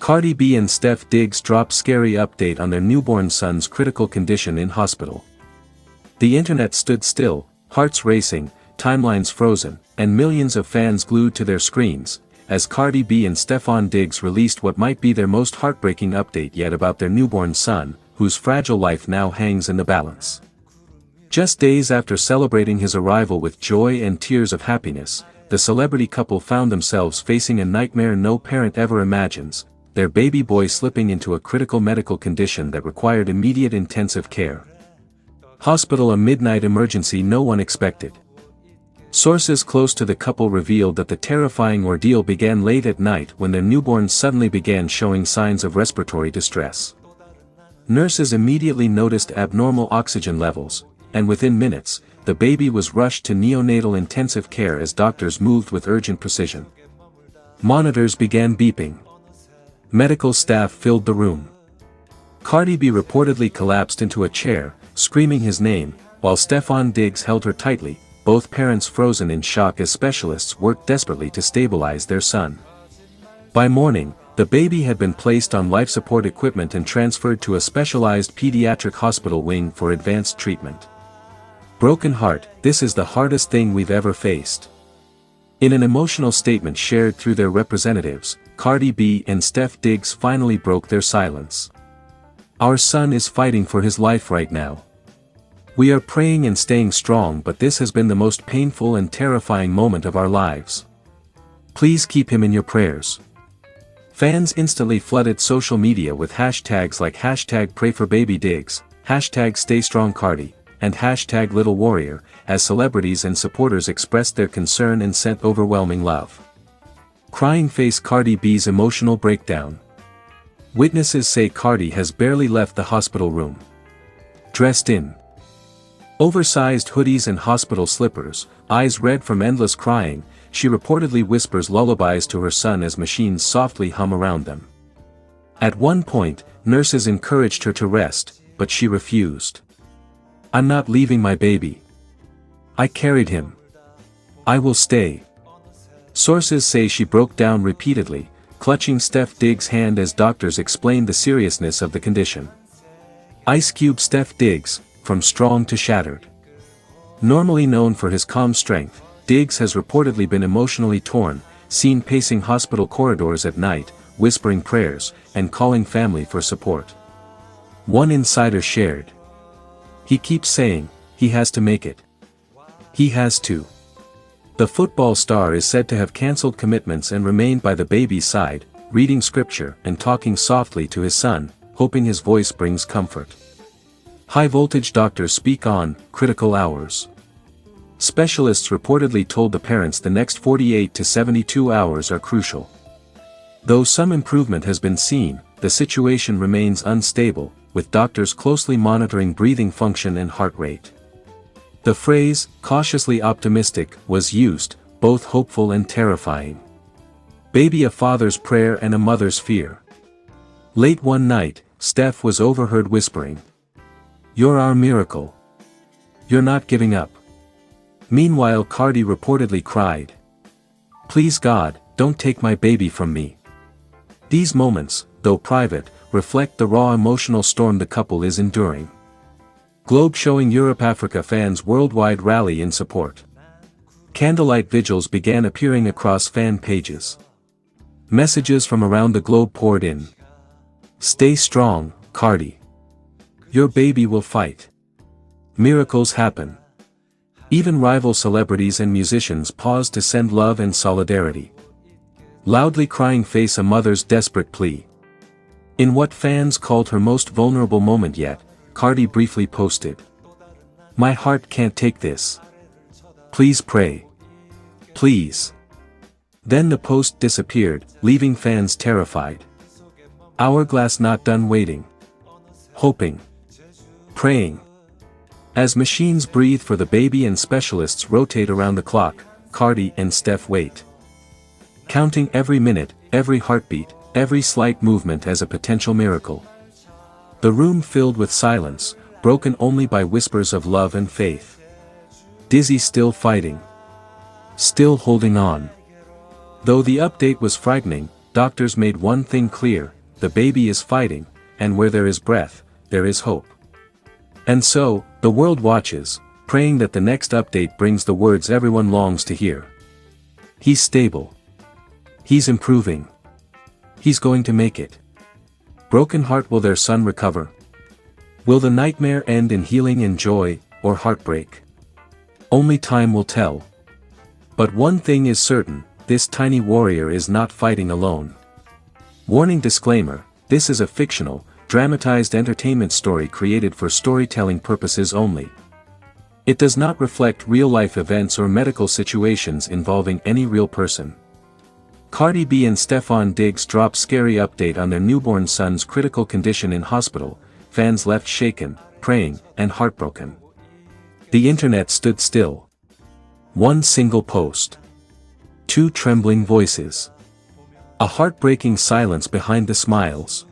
Cardi B and Stef Diggs drop scary update on their newborn son's critical condition in hospital. The internet stood still, hearts racing, timelines frozen, and millions of fans glued to their screens, as Cardi B and Stefon Diggs released what might be their most heartbreaking update yet about their newborn son, whose fragile life now hangs in the balance. Just days after celebrating his arrival with joy and tears of happiness, the celebrity couple found themselves facing a nightmare no parent ever imagines, their baby boy slipping into a critical medical condition that required immediate intensive care. Hospital: a midnight emergency no one expected. Sources close to the couple revealed that the terrifying ordeal began late at night when their newborn suddenly began showing signs of respiratory distress. Nurses immediately noticed abnormal oxygen levels, and within minutes, the baby was rushed to neonatal intensive care as doctors moved with urgent precision. Monitors began beeping. Medical staff filled the room. Cardi B reportedly collapsed into a chair, screaming his name, while Stefon Diggs held her tightly, both parents frozen in shock as specialists worked desperately to stabilize their son. By morning, the baby had been placed on life support equipment and transferred to a specialized pediatric hospital wing for advanced treatment. Broken heart, this is the hardest thing we've ever faced. In an emotional statement shared through their representatives, Cardi B and Stef Diggs finally broke their silence. Our son is fighting for his life right now. We are praying and staying strong, but this has been the most painful and terrifying moment of our lives. Please keep him in your prayers. Fans instantly flooded social media with hashtags like #PrayForBabyDiggs, #StayStrongCardi, and #LittleWarrior, as celebrities and supporters expressed their concern and sent overwhelming love. Crying face: Cardi B's emotional breakdown. Witnesses say Cardi has barely left the hospital room. Dressed in oversized hoodies and hospital slippers, eyes red from endless crying, she reportedly whispers lullabies to her son as machines softly hum around them. At one point, nurses encouraged her to rest, but she refused. "I'm not leaving my baby. I carried him. I will stay." Sources say she broke down repeatedly, clutching Stef Diggs' hand as doctors explained the seriousness of the condition. Ice Cube: Stef Diggs, from strong to shattered. Normally known for his calm strength, Diggs has reportedly been emotionally torn, seen pacing hospital corridors at night, whispering prayers, and calling family for support. One insider shared, "He keeps saying, he has to make it. He has to." The football star is said to have cancelled commitments and remained by the baby's side, reading scripture and talking softly to his son, hoping his voice brings comfort. High-voltage doctors speak on critical hours. Specialists reportedly told the parents the next 48 to 72 hours are crucial. Though some improvement has been seen, the situation remains unstable, with doctors closely monitoring breathing function and heart rate. The phrase, cautiously optimistic, was used, both hopeful and terrifying. Baby: a father's prayer and a mother's fear. Late one night, Stef was overheard whispering, "You're our miracle. You're not giving up." Meanwhile, Cardi reportedly cried, "Please God, don't take my baby from me." These moments, though private, reflect the raw emotional storm the couple is enduring. Globe showing Europe-Africa fans worldwide rally in support. Candlelight vigils began appearing across fan pages. Messages from around the globe poured in. "Stay strong, Cardi. Your baby will fight. Miracles happen." Even rival celebrities and musicians paused to send love and solidarity. Loudly crying face: a mother's desperate plea. In what fans called her most vulnerable moment yet, Cardi briefly posted, "My heart can't take this. Please pray. Please." Then the post disappeared, leaving fans terrified. Hourglass: not done waiting. Hoping. Praying. As machines breathe for the baby and specialists rotate around the clock, Cardi and Stef wait. Counting every minute, every heartbeat, every slight movement as a potential miracle. The room filled with silence, broken only by whispers of love and faith. Dizzy: still fighting. Still holding on. Though the update was frightening, doctors made one thing clear: the baby is fighting, and where there is breath, there is hope. And so, the world watches, praying that the next update brings the words everyone longs to hear. He's stable. He's improving. He's going to make it. Broken heart, will their son recover? Will the nightmare end in healing and joy, or heartbreak? Only time will tell. But one thing is certain: this tiny warrior is not fighting alone. Warning disclaimer: this is a fictional, dramatized entertainment story created for storytelling purposes only. It does not reflect real-life events or medical situations involving any real person. Cardi B and Stefon Diggs drop scary update on their newborn son's critical condition in hospital. Fans left shaken, praying, and heartbroken. The internet stood still. One single post. Two trembling voices. A heartbreaking silence behind the smiles.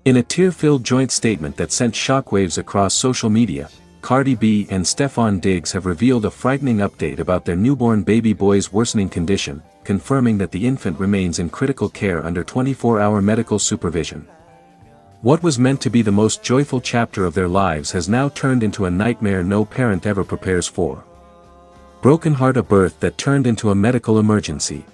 In a tear-filled joint statement that sent shockwaves across social media, Cardi B and Stefon Diggs have revealed a frightening update about their newborn baby boy's worsening condition, confirming that the infant remains in critical care under 24-hour medical supervision. What was meant to be the most joyful chapter of their lives has now turned into a nightmare no parent ever prepares for. Broken heart, a birth that turned into a medical emergency.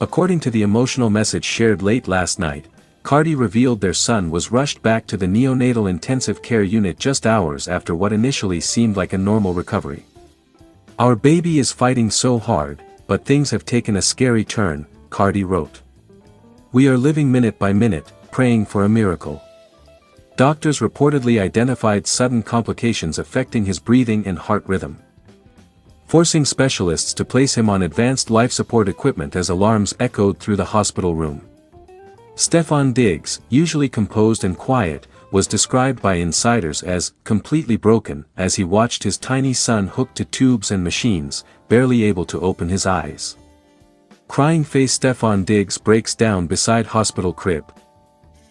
According to the emotional message shared late last night, Cardi revealed their son was rushed back to the neonatal intensive care unit just hours after what initially seemed like a normal recovery. "Our baby is fighting so hard, but things have taken a scary turn," Cardi wrote. "We are living minute by minute, praying for a miracle." Doctors reportedly identified sudden complications affecting his breathing and heart rhythm, forcing specialists to place him on advanced life support equipment as alarms echoed through the hospital room. Stefon Diggs, usually composed and quiet, was described by insiders as completely broken as he watched his tiny son hooked to tubes and machines, barely able to open his eyes. Crying face, Stefon Diggs breaks down beside hospital crib.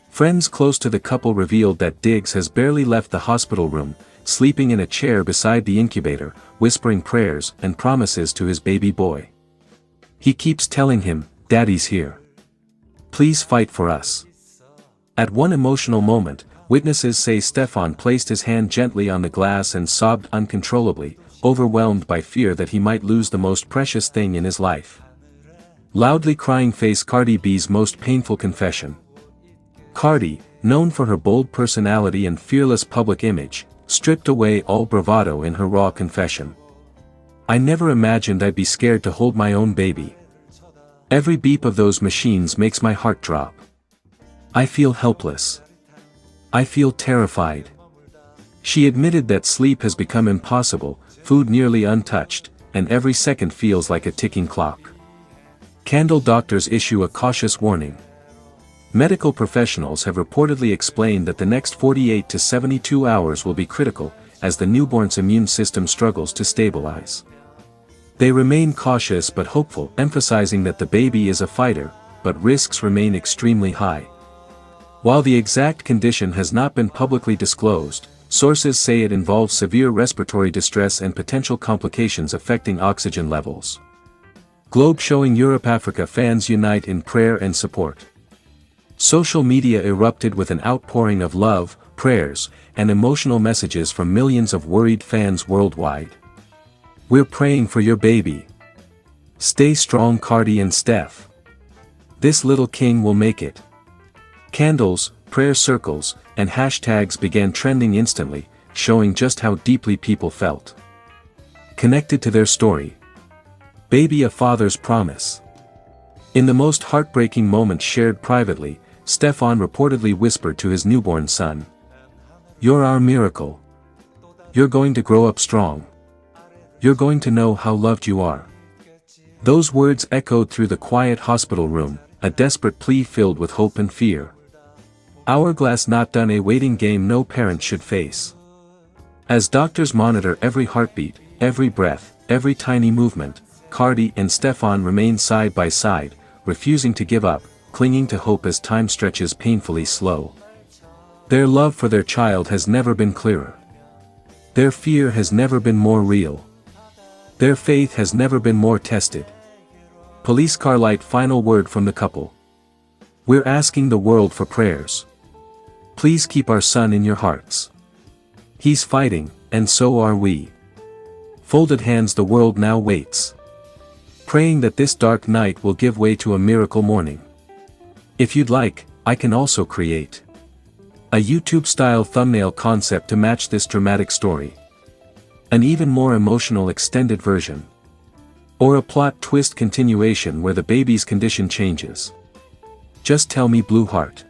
Friends close to the couple revealed that Diggs has barely left the hospital room, sleeping in a chair beside the incubator, whispering prayers and promises to his baby boy. He keeps telling him, "Daddy's here. Please fight for us." At one emotional moment, witnesses say Stefon placed his hand gently on the glass and sobbed uncontrollably, overwhelmed by fear that he might lose the most precious thing in his life. Loudly crying face, Cardi B's most painful confession. Cardi, known for her bold personality and fearless public image, stripped away all bravado in her raw confession. "I never imagined I'd be scared to hold my own baby. Every beep of those machines makes my heart drop. I feel helpless. I feel terrified." She admitted that sleep has become impossible, food nearly untouched, and every second feels like a ticking clock. Candle doctors issue a cautious warning. Medical professionals have reportedly explained that the next 48 to 72 hours will be critical, as the newborn's immune system struggles to stabilize. They remain cautious but hopeful, emphasizing that the baby is a fighter, but risks remain extremely high. While the exact condition has not been publicly disclosed, sources say it involves severe respiratory distress and potential complications affecting oxygen levels. Globe showing Europe, Africa, fans unite in prayer and support. Social media erupted with an outpouring of love, prayers, and emotional messages from millions of worried fans worldwide. "We're praying for your baby. Stay strong, Cardi and Stef. This little king will make it." Candles, prayer circles, and hashtags began trending instantly, showing just how deeply people felt connected to their story. Baby, a father's promise. In the most heartbreaking moment shared privately, Stefon reportedly whispered to his newborn son, "You're our miracle. You're going to grow up strong. You're going to know how loved you are." Those words echoed through the quiet hospital room, a desperate plea filled with hope and fear. Hourglass not done, a waiting game no parent should face. As doctors monitor every heartbeat, every breath, every tiny movement, Cardi and Stefon remain side by side, refusing to give up, clinging to hope as time stretches painfully slow. Their love for their child has never been clearer. Their fear has never been more real. Their faith has never been more tested. Police car light, final word from the couple. We're asking the world for prayers. Please keep our son in your hearts. He's fighting, and so are we. Folded hands, the world now waits, praying that this dark night will give way to a miracle morning. If you'd like, I can also create a YouTube-style thumbnail concept to match this dramatic story. An even more emotional extended version. Or a plot twist continuation where the baby's condition changes. Just tell me, Blue Heart.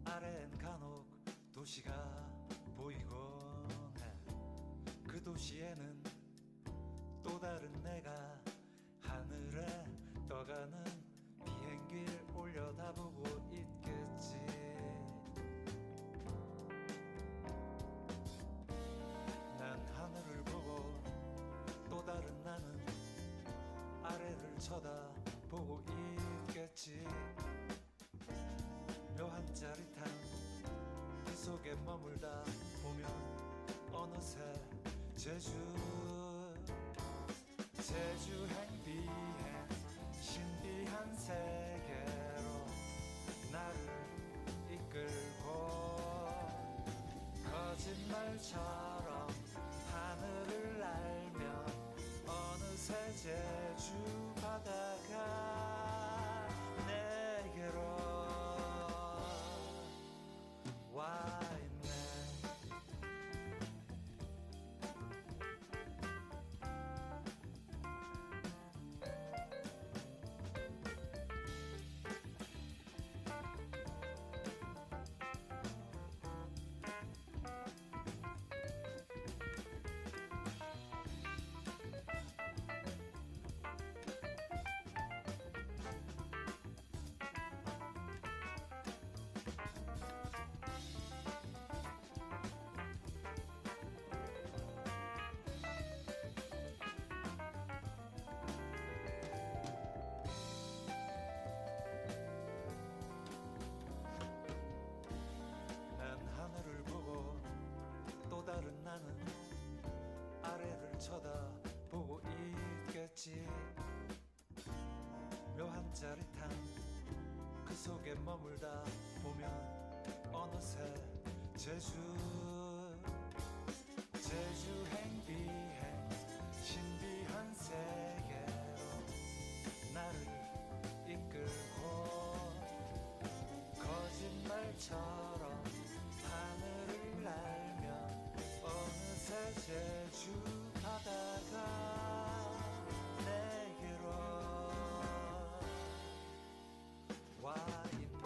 아래엔 간혹 도시가 보이곤 해. 그 도시에는 또 다른 내가 하늘에 떠가는 비행기를 올려다보고 있겠지. 난 하늘을 보고 또 다른 나는 아래를 쳐다보고 있겠지. 묘한 짜릿한 그 속에 머물다 보면 어느새 제주행 비행 신비한 세계로 나를 이끌고 거짓말처럼 하늘을 날며 어느새 제주 바다가 내게로 와 있네. 다른 나는 아래를 쳐다보고 있겠지. 묘한 짜릿한 그 속에 머물다 보면 어느새 제주행 비행 신비한 세계로 나를 이끌고 거짓말처럼 하늘을 날며 어느새 제주 바다가 내게로 와 있네.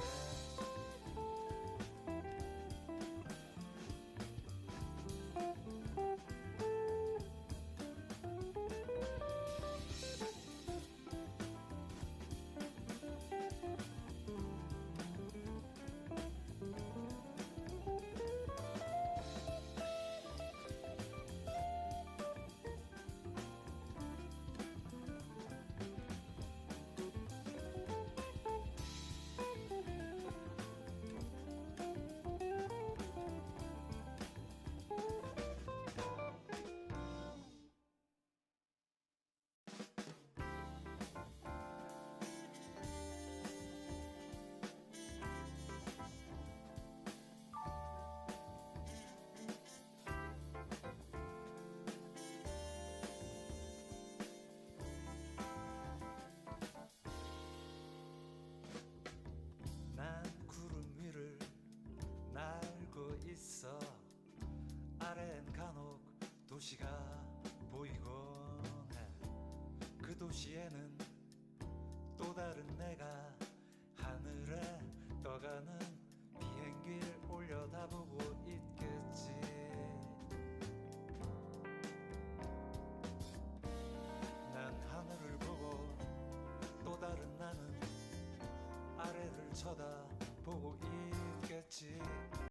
있어. 아래엔 간혹 도시가 보이곤 해. 그 도시에는 또 다른 내가 하늘에 떠가는 비행기를 올려다보고 있겠지. 난 하늘을 보고 쳐다보고